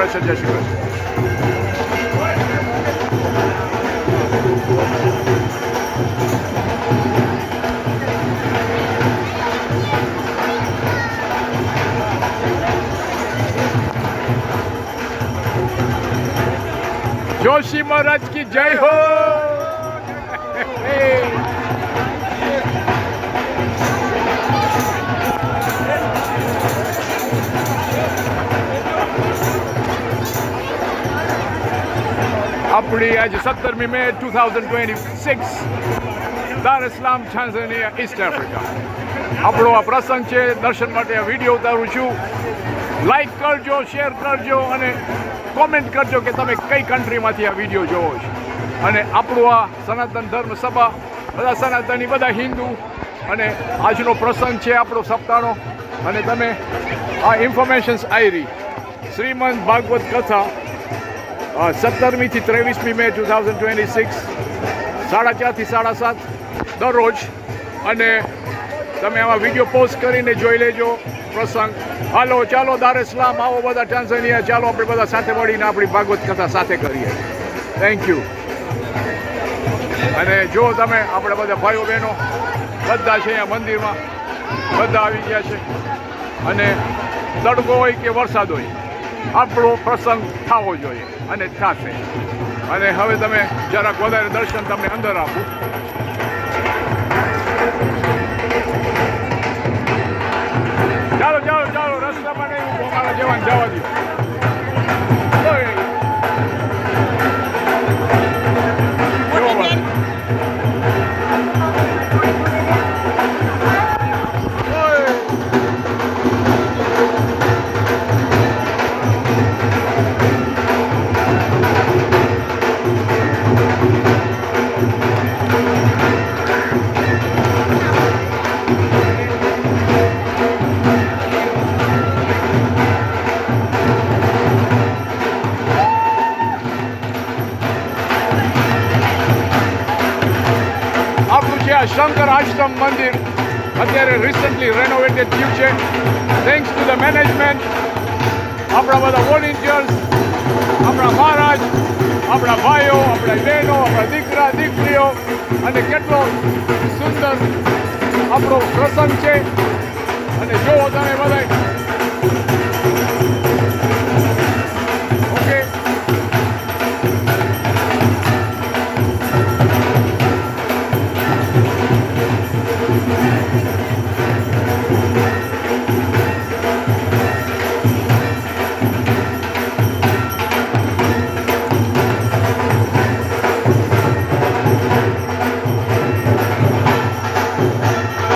કૃષ્ણ, જય શ્રી કૃષ્ણ. जोशी महाराज की जय हो. अपनी आज 17 मई 2026 दार इस्लाम टांઝાનિયા ઈસ્ટ આફ્રિકા આપણો આ પ્રસંગ છે. દર્શન માટે આ વિડીયો ઉતારું છું. લાઈક કરજો, શેર કરજો અને કોમેન્ટ કરજો કે તમે કઈ કન્ટ્રીમાંથી આ વિડીયો જોવો છો. અને આપણું આ સનાતન ધર્મ સભા, બધા સનાતની, બધા હિન્દુ, અને આજનો પ્રસંગ છે આપણો સપ્તાહનો. અને તમે આ ઇન્ફોર્મેશન્સ આવી રહી શ્રીમદ ભાગવત કથા 17મી થી 23મી મે 2026 4:30 થી 7:30 દરરોજ. અને તમે આમાં વિડીયો પોસ્ટ કરીને જોઈ લેજો પ્રસંગ. હાલો ચાલો દાર ઇસ્લામ, આવો બધા ટાંઝાનિયા, ચાલો આપણે બધા સાથે મળીને આપણી ભાગવત કથા સાથે કરીએ. Thank you. અને જો તમે આપણે બધા ભાઈઓ બહેનો બધા છે અહીંયા મંદિરમાં, બધા આવી ગયા છે. અને તડકો હોય કે વરસાદ હોય, આપણો પ્રસંગ થવો જોઈએ અને થશે. અને હવે તમે જરાક વધારે દર્શન તમને અંદર આપું. ચાલો ચાલો ચાલો, રસ્તામાં નહીં અમારા જવાનું જવા દો. શંકર આશ્રમ મંદિર અત્યારે રિસન્ટલી રેનોવેટેડ થયું છે. થેન્ક્સ ટુ ધ મેનેજમેન્ટ, આપણા બધા વોલેન્ટિયર્સ, આપણા મહારાજ, આપણા ભાઈઓ, આપણા બહેનો, આપણા દીકરા દીકરીઓ. અને કેટલો સુંદર આપણો પ્રસંગ છે. અને જુઓ તમે બધા